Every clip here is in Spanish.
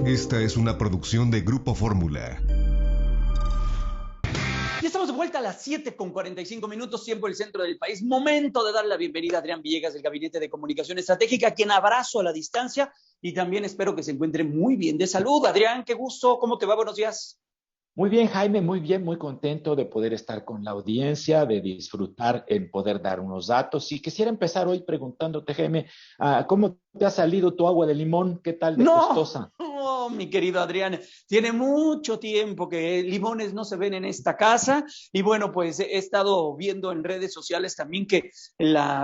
Esta es una producción de Grupo Fórmula. Ya estamos de vuelta a las 7:45, tiempo del centro del país. Momento de darle la bienvenida a Adrián Villegas del Gabinete de Comunicación Estratégica, a quien abrazo a la distancia y también espero que se encuentre muy bien de salud. Adrián, qué gusto, ¿cómo te va? Buenos días. Muy bien, Jaime, muy bien, muy contento de poder estar con la audiencia, de disfrutar en poder dar unos datos. Y quisiera empezar hoy preguntándote, Jaime, ¿cómo te ha salido tu agua de limón? ¿Qué tal de No, costosa? no, mi querido Adrián, tiene mucho tiempo que limones no se ven en esta casa y bueno, pues he estado viendo en redes sociales también que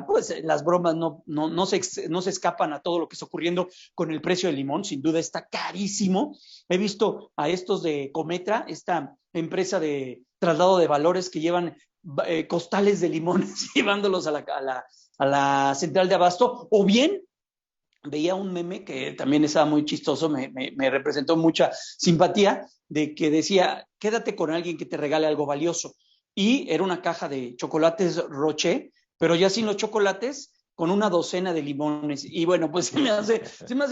pues, las bromas no se escapan a todo lo que está ocurriendo con el precio del limón, sin duda está carísimo. He visto a estos de Cometra, esta empresa de traslado de valores que llevan costales de limones llevándolos a la central de abasto, o bien veía un meme que también estaba muy chistoso, me representó mucha simpatía, de que decía, quédate con alguien que te regale algo valioso. Y era una caja de chocolates Rocher, pero ya sin los chocolates, con una docena de limones. Y bueno, pues se me hace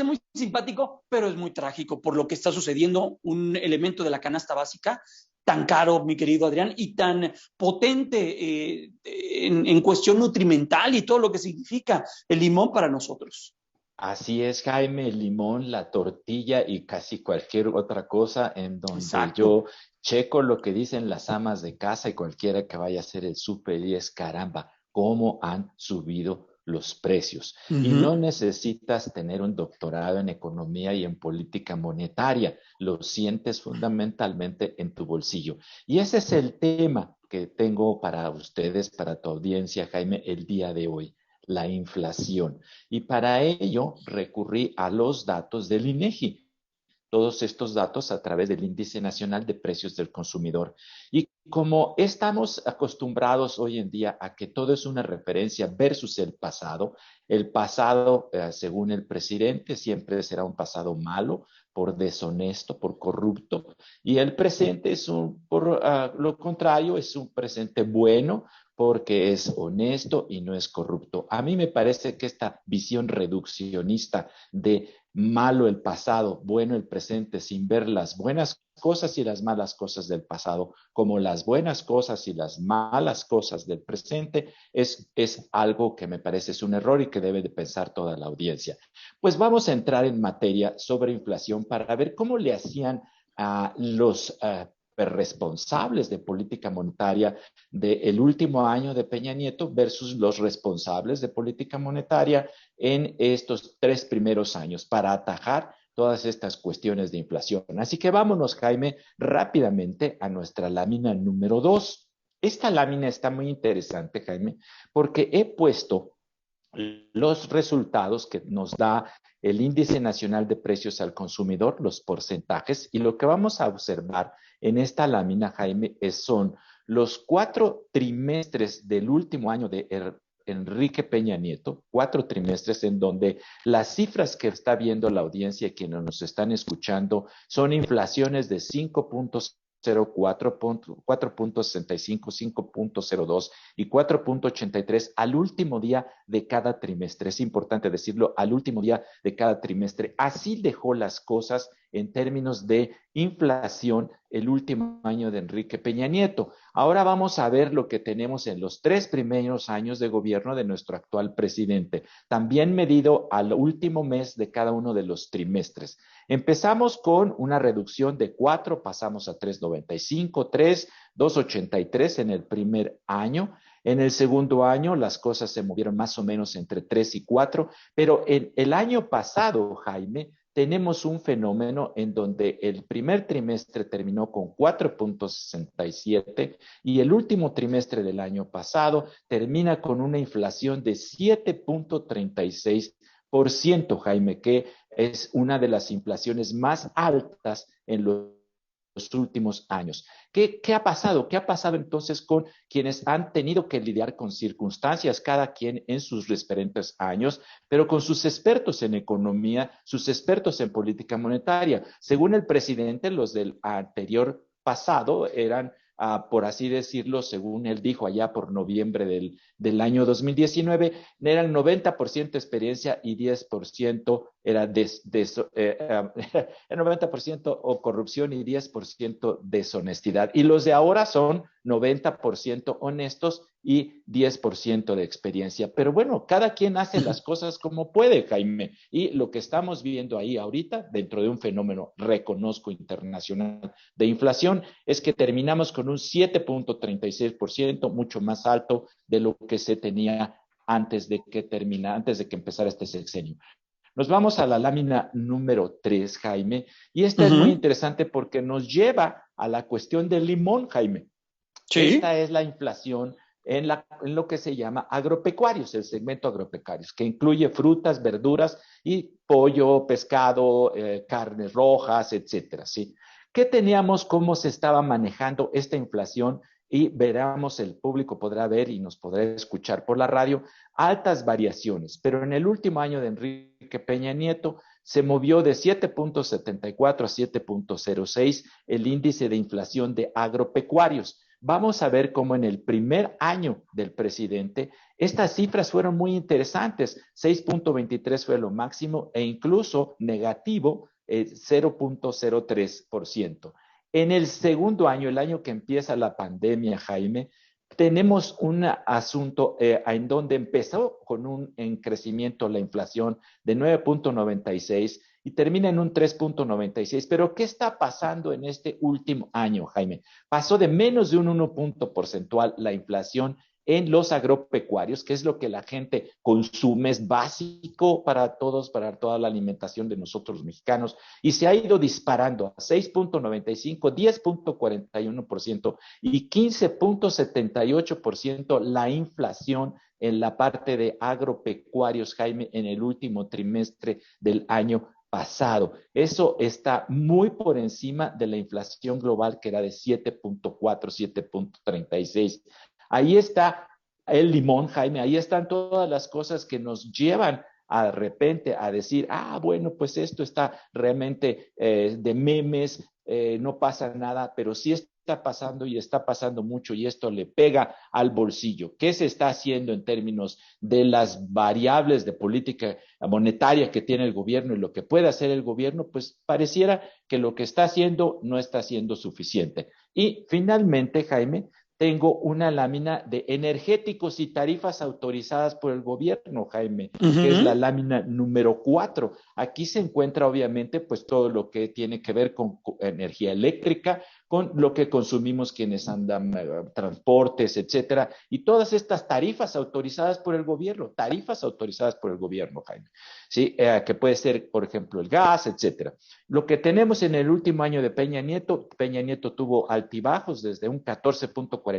muy simpático, pero es muy trágico por lo que está sucediendo, un elemento de la canasta básica tan caro, mi querido Adrián, y tan potente en cuestión nutrimental y todo lo que significa el limón para nosotros. Así es, Jaime, el limón, la tortilla y casi cualquier otra cosa en donde Exacto. yo checo lo que dicen las amas de casa y cualquiera que vaya a hacer el súper y es caramba, cómo han subido los precios. Y no Uh-huh. necesitas tener un doctorado en economía y en política monetaria, lo sientes fundamentalmente en tu bolsillo. Y ese es el tema que tengo para ustedes, para tu audiencia, Jaime, el día de hoy, la inflación. Y para ello recurrí a los datos del INEGI, todos estos datos a través del Índice Nacional de Precios del Consumidor. Y como estamos acostumbrados hoy en día a que todo es una referencia versus el pasado, según el presidente, siempre será un pasado malo, por deshonesto, por corrupto, y el presente por lo contrario, es un presente bueno, porque es honesto y no es corrupto. A mí me parece que esta visión reduccionista de malo el pasado, bueno el presente, sin ver las buenas cosas y las malas cosas del pasado, como las buenas cosas y las malas cosas del presente, es algo que me parece es un error y que debe de pensar toda la audiencia. Pues vamos a entrar en materia sobre inflación para ver cómo le hacían a los responsables de política monetaria del último año de Peña Nieto versus los responsables de política monetaria en estos 3 primeros años para atajar todas estas cuestiones de inflación. Así que vámonos, Jaime, rápidamente a nuestra lámina número 2. Esta lámina está muy interesante, Jaime, porque he puesto los resultados que nos da el Índice Nacional de Precios al Consumidor, los porcentajes, y lo que vamos a observar en esta lámina, Jaime, son los 4 trimestres del último año de Enrique Peña Nieto, 4 trimestres en donde las cifras que está viendo la audiencia y quienes nos están escuchando son inflaciones de 5.04, 4.65, 5.02 y 4.83 al último día de cada trimestre. Es importante decirlo, al último día de cada trimestre. Así dejó las cosas en términos de inflación el último año de Enrique Peña Nieto. Ahora vamos a ver lo que tenemos en los 3 primeros años de gobierno de nuestro actual presidente, también medido al último mes de cada uno de los trimestres. Empezamos con una reducción de 4, pasamos a 3.95, 3, 2.83 en el primer año. En el segundo año las cosas se movieron más o menos entre 3 y 4, pero en el año pasado, Jaime, tenemos un fenómeno en donde el primer trimestre terminó con 4.67 y el último trimestre del año pasado termina con una inflación de 7.36%, Jaime, que es una de las inflaciones más altas en los últimos años. ¿Qué ha pasado? ¿Qué ha pasado entonces con quienes han tenido que lidiar con circunstancias, cada quien en sus diferentes años, pero con sus expertos en economía, sus expertos en política monetaria? Según el presidente, los del anterior pasado eran, por así decirlo, según él dijo allá por noviembre del año 2019, eran 90% experiencia y 10% era el 90% o corrupción y 10% deshonestidad. Y los de ahora son 90% honestos y 10% de experiencia. Pero bueno, cada quien hace las cosas como puede, Jaime. Y lo que estamos viendo ahí ahorita, dentro de un fenómeno, reconozco, internacional de inflación, es que terminamos con un 7.36%, mucho más alto de lo que se tenía antes de que empezara este sexenio. Nos vamos a la lámina número 3, Jaime, y esta es muy interesante porque nos lleva a la cuestión del limón, Jaime. Sí. Esta es la inflación en lo que se llama agropecuarios, el segmento agropecuarios, que incluye frutas, verduras y pollo, pescado, carnes rojas, etcétera, ¿sí? ¿Qué teníamos? ¿Cómo se estaba manejando esta inflación? Y veremos, el público podrá ver y nos podrá escuchar por la radio, altas variaciones, pero en el último año de Enrique Peña Nieto se movió de 7.74 a 7.06 el índice de inflación de agropecuarios. Vamos a ver cómo en el primer año del presidente estas cifras fueron muy interesantes. 6.23 fue lo máximo e incluso negativo 0.03%. En el segundo año, el año que empieza la pandemia, Jaime, tenemos un asunto en donde empezó con un crecimiento la inflación de 9.96 y termina en un 3.96. Pero ¿qué está pasando en este último año, Jaime? Pasó de menos de un 1 punto porcentual la inflación en los agropecuarios, que es lo que la gente consume, es básico para todos, para toda la alimentación de nosotros los mexicanos, y se ha ido disparando a 6.95, 10.41% y 15.78% la inflación en la parte de agropecuarios, Jaime, en el último trimestre del año pasado. Eso está muy por encima de la inflación global, que era de 7.4, 7.36. Ahí está el limón, Jaime, ahí están todas las cosas que nos llevan de repente a decir, bueno, pues esto está realmente de memes, no pasa nada, pero sí está pasando y está pasando mucho y esto le pega al bolsillo. ¿Qué se está haciendo en términos de las variables de política monetaria que tiene el gobierno y lo que puede hacer el gobierno? Pues pareciera que lo que está haciendo no está siendo suficiente. Y finalmente, Jaime, tengo una lámina de energéticos y tarifas autorizadas por el gobierno, Jaime, que es la lámina número 4. Aquí se encuentra obviamente pues todo lo que tiene que ver con energía eléctrica, con lo que consumimos quienes andan, transportes, etcétera, y todas estas tarifas autorizadas por el gobierno, Jaime, ¿sí? Que puede ser, por ejemplo, el gas, etcétera. Lo que tenemos en el último año de Peña Nieto tuvo altibajos desde un 14.47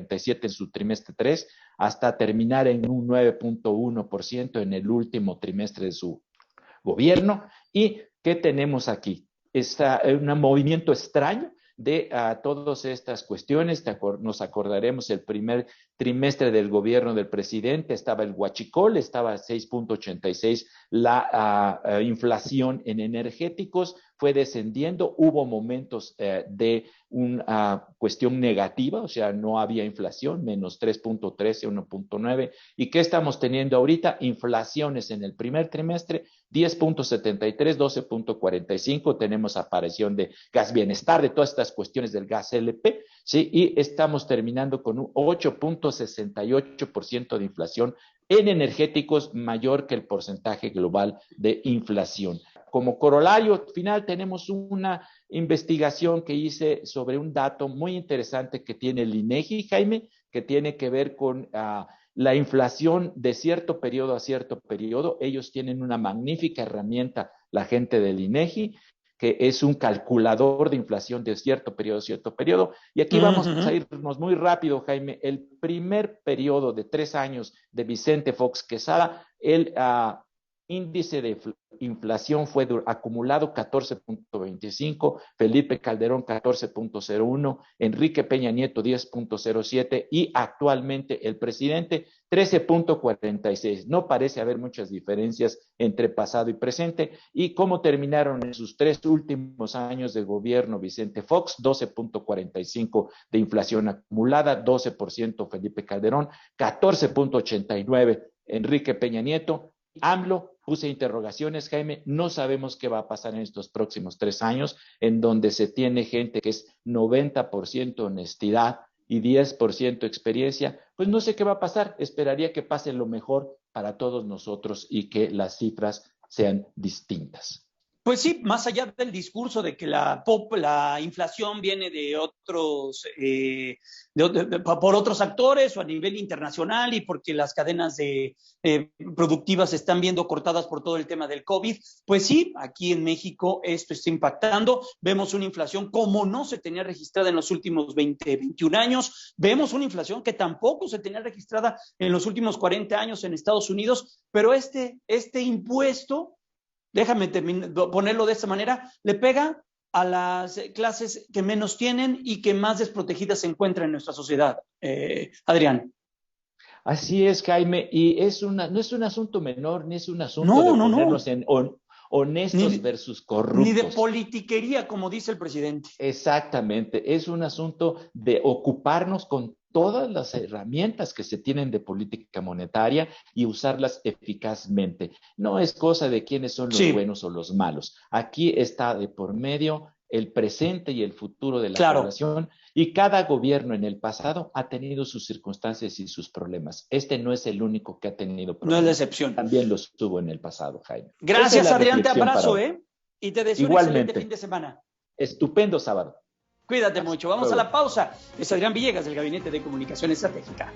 en su trimestre 3 hasta terminar en un 9.1% en el último trimestre de su gobierno. ¿Y qué tenemos aquí? Está un movimiento extraño de todas estas cuestiones. Nos acordaremos el primer trimestre del gobierno del presidente, estaba el huachicol, estaba a 6.86 la inflación en energéticos, fue descendiendo, hubo momentos de una cuestión negativa, o sea, no había inflación, menos 3.13, 1.9. ¿Y qué estamos teniendo ahorita? Inflaciones en el primer trimestre, 10.73, 12.45, tenemos aparición de gas bienestar, de todas estas cuestiones del gas LP, ¿sí? Y estamos terminando con un 8.68% de inflación en energéticos, mayor que el porcentaje global de inflación. Como corolario final tenemos una investigación que hice sobre un dato muy interesante que tiene el INEGI, Jaime, que tiene que ver con la inflación de cierto periodo a cierto periodo. Ellos tienen una magnífica herramienta, la gente del INEGI, que es un calculador de inflación de cierto periodo a cierto periodo. Y aquí vamos a irnos muy rápido, Jaime. El primer periodo de 3 años de Vicente Fox Quesada, el índice de inflación fue acumulado 14.25, Felipe Calderón 14.01, Enrique Peña Nieto 10.07 y actualmente el presidente 13.46. No parece haber muchas diferencias entre pasado y presente. ¿Y cómo terminaron en sus 3 últimos años de gobierno Vicente Fox? 12.45 de inflación acumulada, 12% Felipe Calderón, 14.89 Enrique Peña Nieto, AMLO puse interrogaciones, Jaime, no sabemos qué va a pasar en estos próximos 3 años, en donde se tiene gente que es 90% honestidad y 10% experiencia, pues no sé qué va a pasar, esperaría que pase lo mejor para todos nosotros y que las cifras sean distintas. Pues sí, más allá del discurso de que la inflación viene de otros, por otros actores o a nivel internacional y porque las cadenas productivas se están viendo cortadas por todo el tema del COVID, pues sí, aquí en México esto está impactando. Vemos una inflación como no se tenía registrada en los últimos 20, 21 años. Vemos una inflación que tampoco se tenía registrada en los últimos 40 años en Estados Unidos, pero este impuesto, déjame ponerlo de esta manera, le pega a las clases que menos tienen y que más desprotegidas se encuentran en nuestra sociedad. Adrián. Así es, Jaime, y no es un asunto menor, ni es un asunto de ponernos en honestos versus corruptos. Ni de politiquería, como dice el presidente. Exactamente, es un asunto de ocuparnos con todas las herramientas que se tienen de política monetaria y usarlas eficazmente. No es cosa de quiénes son los buenos o los malos. Aquí está de por medio el presente y el futuro de la población, y cada gobierno en el pasado ha tenido sus circunstancias y sus problemas. Este no es el único que ha tenido problemas. No es la excepción. También los tuvo en el pasado, Jaime. Gracias, Adrián, te abrazo, y te deseo un excelente fin de semana. Estupendo sábado. Cuídate mucho. Vamos a la pausa. Es Adrián Villegas, del Gabinete de Comunicación Estratégica.